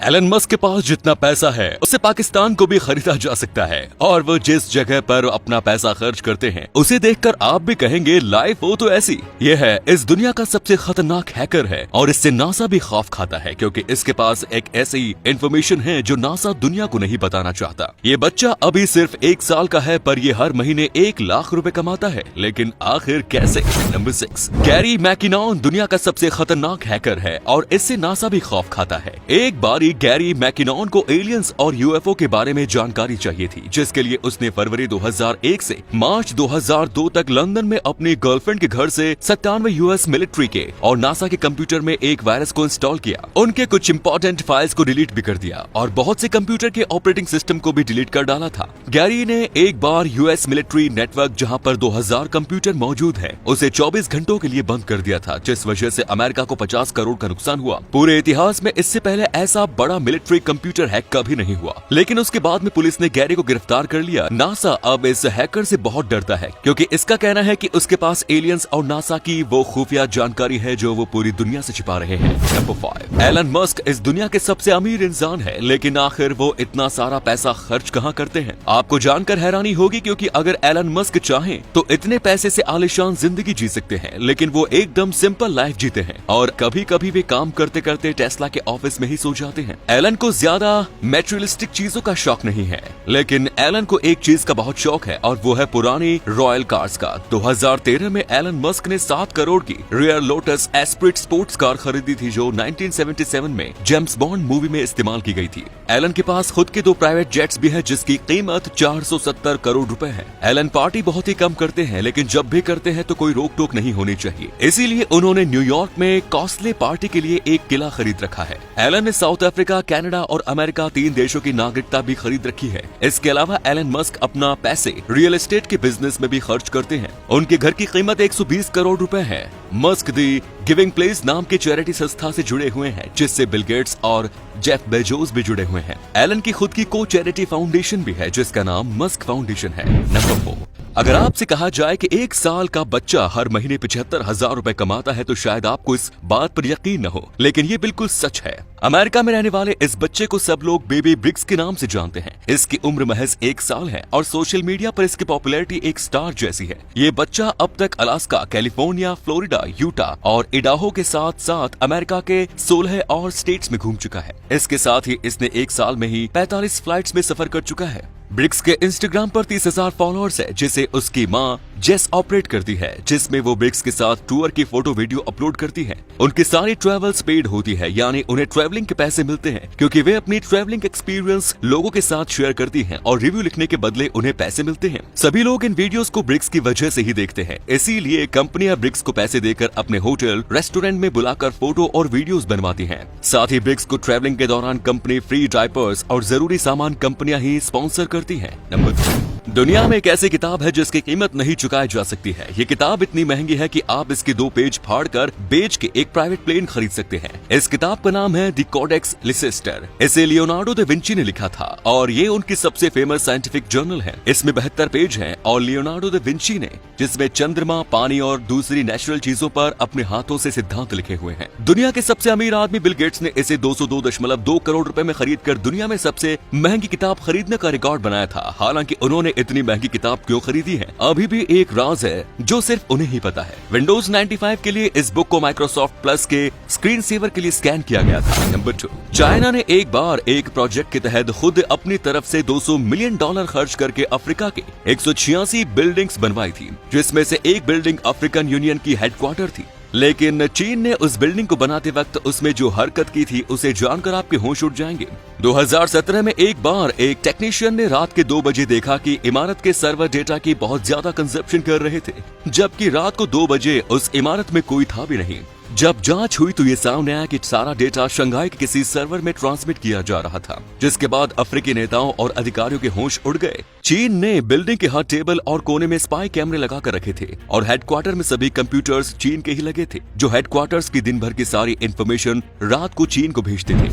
Elon Musk के पास जितना पैसा है उससे पाकिस्तान को भी खरीदा जा सकता है और वो जिस जगह पर अपना पैसा खर्च करते हैं उसे देखकर आप भी कहेंगे लाइफ हो तो ऐसी। ये है इस दुनिया का सबसे खतरनाक हैकर है और इससे नासा भी खौफ खाता है क्योंकि इसके पास एक ऐसी इंफॉर्मेशन है जो नासा दुनिया को नहीं बताना चाहता। ये बच्चा अभी सिर्फ 1 साल का है पर ये हर महीने 1 लाख रुपए कमाता है, लेकिन आखिर कैसे? नंबर 6, गैरी मैकिनॉन दुनिया का सबसे खतरनाक हैकर है और इससे नासा भी खौफ खाता है। एक बार गैरी मैकिनॉन को एलियंस और यूएफओ के बारे में जानकारी चाहिए थी, जिसके लिए उसने फरवरी 2001 से मार्च 2002 तक लंदन में अपनी गर्लफ्रेंड के घर से 97 यूएस मिलिट्री के और नासा के कंप्यूटर में एक वायरस को इंस्टॉल किया। उनके कुछ इंपॉर्टेंट फाइल्स को डिलीट भी कर दिया और बहुत से कंप्यूटर के ऑपरेटिंग सिस्टम को भी डिलीट कर डाला था। गैरी ने एक बार यूएस मिलिट्री नेटवर्क जहां पर 2000 कंप्यूटर मौजूद है उसे 24 घंटों के लिए बंद कर दिया था, जिस वजह से अमेरिका को 50 करोड़ का नुकसान हुआ। पूरे इतिहास में इससे पहले ऐसा बड़ा मिलिट्री कंप्यूटर हैक कभी नहीं हुआ, लेकिन उसके बाद में पुलिस ने गैरी को गिरफ्तार कर लिया। नासा अब इस हैकर से बहुत डरता है क्योंकि इसका कहना है कि उसके पास एलियंस और नासा की वो खुफिया जानकारी है जो वो पूरी दुनिया से छिपा रहे हैं। नंबर 5, एलन मस्क इस दुनिया के सबसे अमीर इंसान है, लेकिन आखिर वो इतना सारा पैसा खर्च कहाँ करते हैं? आपको जानकर हैरानी होगी क्योंकि अगर एलन मस्क चाहें तो इतने पैसे से आलीशान जिंदगी जी सकते हैं, लेकिन वो एकदम सिंपल लाइफ जीते हैं और कभी कभी वे काम करते करते टेस्ला के ऑफिस में ही सो जाते हैं। एलन को ज्यादा मैटेरियलिस्टिक चीजों का शौक नहीं है, लेकिन एलन को एक चीज का बहुत शौक है और वो है पुरानी रॉयल कार्स का। 2013 में एलन मस्क ने 7 करोड़ की rear lotus Esprit sports car खरीदी थी जो 1977 में जेम्स बॉन्ड मूवी में इस्तेमाल की गई थी। एलन के पास खुद के 2 प्राइवेट जेट्स भी है जिसकी कीमत 470 करोड़ रुपए है। एलन पार्टी बहुत ही कम करते हैं, लेकिन जब भी करते हैं तो कोई रोक टोक नहीं होनी चाहिए, इसीलिए उन्होंने न्यूयॉर्क में कॉस्टली पार्टी के लिए एक किला खरीद रखा है। एलन ने साउथ अफ्रीका, कनाडा और अमेरिका 3 देशों की नागरिकता भी खरीद रखी है। इसके अलावा एलन मस्क अपना पैसे रियल एस्टेट के बिजनेस में भी खर्च करते हैं। उनके घर की कीमत 120 करोड़ रुपए है। मस्क दी गिविंग प्लेस नाम की चैरिटी संस्था से जुड़े हुए हैं, जिससे बिल गेट्स और जेफ बेजोस भी जुड़े हुए हैं। एलन की खुद की को चैरिटी फाउंडेशन भी है जिसका नाम मस्क फाउंडेशन है। नंबर 4, अगर आपसे कहा जाए कि 1 साल का बच्चा हर महीने 75,000 रुपए कमाता है तो शायद आपको इस बात पर यकीन न हो, लेकिन ये बिल्कुल सच है। अमेरिका में रहने वाले इस बच्चे को सब लोग बेबी ब्रिक्स के नाम से जानते हैं। इसकी उम्र महज 1 साल है और सोशल मीडिया पर इसकी पॉपुलैरिटी एक स्टार जैसी है। ये बच्चा अब तक अलास्का, कैलिफोर्निया, फ्लोरिडा, यूटा और इडाहो के साथ साथ अमेरिका के 16 और स्टेट्स में घूम चुका है। इसके साथ ही इसने 1 साल में ही 45 फ्लाइट्स में सफर कर चुका है। ब्रिक्स के इंस्टाग्राम पर 30,000 फॉलोअर्स है जिसे उसकी माँ जेस ऑपरेट करती है, जिसमें वो ब्रिक्स के साथ टूर की फोटो वीडियो अपलोड करती है। उनकी सारी ट्रैवल्स पेड होती है, यानी उन्हें ट्रैवलिंग के पैसे मिलते हैं क्योंकि वे अपनी ट्रैवलिंग एक्सपीरियंस लोगों के साथ शेयर करती हैं और रिव्यू लिखने के बदले उन्हें पैसे मिलते हैं। सभी लोग इन वीडियोस को ब्रिक्स की वजह से ही देखते हैं, इसीलिए कंपनियां ब्रिक्स को पैसे देकर अपने होटल, रेस्टोरेंट में बुलाकर फोटो और वीडियोस बनवाती हैं। साथ ही ब्रिक्स को ट्रैवलिंग के दौरान कंपनी फ्री डायपर्स और जरूरी सामान कंपनियां ही स्पॉन्सर करती हैं। नंबर 2, दुनिया में एक ऐसी किताब है जिसकी कीमत नहीं चुकाई जा सकती है। ये किताब इतनी महंगी है कि आप इसके 2 पेज फाड़कर बेच के एक प्राइवेट प्लेन खरीद सकते हैं। इस किताब का नाम है द कोडेक्स लिसेस्टर। इसे लियोनार्डो दा विंची ने लिखा था और ये उनकी सबसे फेमस साइंटिफिक जर्नल है। इसमें 72 पेज हैं और लियोनार्डो दा विंची ने जिसमें चंद्रमा, पानी और दूसरी नेचुरल चीजों पर अपने हाथों से सिद्धांत लिखे हुए हैं। दुनिया के सबसे अमीर आदमी बिल गेट्स ने इसे 202.2 करोड़ रुपए में खरीद कर दुनिया में सबसे महंगी किताब खरीदने का रिकॉर्ड बनाया था। हालांकि उन्होंने इतनी महंगी किताब क्यों खरीदी है, अभी भी एक राज है जो सिर्फ उन्हें ही पता है। विंडोज 95 के लिए इस बुक को माइक्रोसॉफ्ट प्लस के स्क्रीन सेवर के लिए स्कैन किया गया था। नंबर 2, चाइना ने एक बार एक प्रोजेक्ट के तहत खुद अपनी तरफ से $200 मिलियन खर्च करके अफ्रीका के 186 बिल्डिंग्स बनवाई थी, जिसमें से एक बिल्डिंग अफ्रीकन यूनियन की हेडक्वार्टर थी। लेकिन चीन ने उस बिल्डिंग को बनाते वक्त उसमें जो हरकत की थी उसे जानकर आपके होश उड़ जाएंगे। 2017 में एक बार एक टेक्नीशियन ने रात के 2 बजे देखा कि इमारत के सर्वर डेटा की बहुत ज्यादा कंजप्शन कर रहे थे, जबकि रात को 2 बजे उस इमारत में कोई था भी नहीं। जब जांच हुई तो ये सामने आया कि सारा डेटा शंघाई के किसी सर्वर में ट्रांसमिट किया जा रहा था, जिसके बाद अफ्रीकी नेताओं और अधिकारियों के होश उड़ गए। चीन ने बिल्डिंग के हर टेबल और कोने में स्पाई कैमरे लगा कर रखे थे और हेडक्वार्टर में सभी कंप्यूटर्स चीन के ही लगे थे, जो हेडक्वार्टर्स की दिन भर की सारी इंफॉर्मेशन रात को चीन को भेजते थे।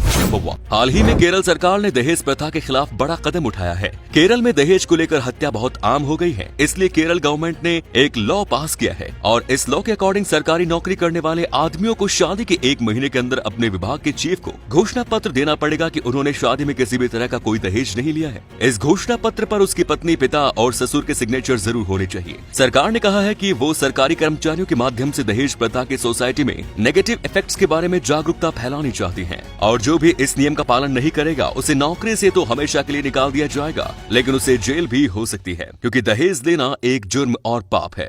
हाल ही में केरल सरकार ने दहेज प्रथा के खिलाफ बड़ा कदम उठाया है। केरल में दहेज को लेकर हत्या बहुत आम हो गई है, इसलिए केरल गवर्नमेंट ने एक लॉ पास किया है और इस लॉ के अकॉर्डिंग सरकारी नौकरी करने वाले आदमियों को शादी के 1 महीने के अंदर अपने विभाग के चीफ को घोषणा पत्र देना पड़ेगा कि उन्होंने शादी में किसी भी तरह का कोई दहेज नहीं लिया है। इस घोषणा पत्र पर उसकी पत्नी, पिता और ससुर के सिग्नेचर जरूर होने चाहिए। सरकार ने कहा है कि वो सरकारी कर्मचारियों के माध्यम से दहेज प्रथा की सोसाइटी में नेगेटिव इफेक्ट्स के बारे में जागरूकता फैलानी चाहती है और जो भी इस नियम का पालन नहीं करेगा उसे नौकरी से तो हमेशा के लिए निकाल दिया जाएगा, लेकिन उसे जेल भी हो सकती है क्योंकि दहेज लेना एक जुर्म और पाप है।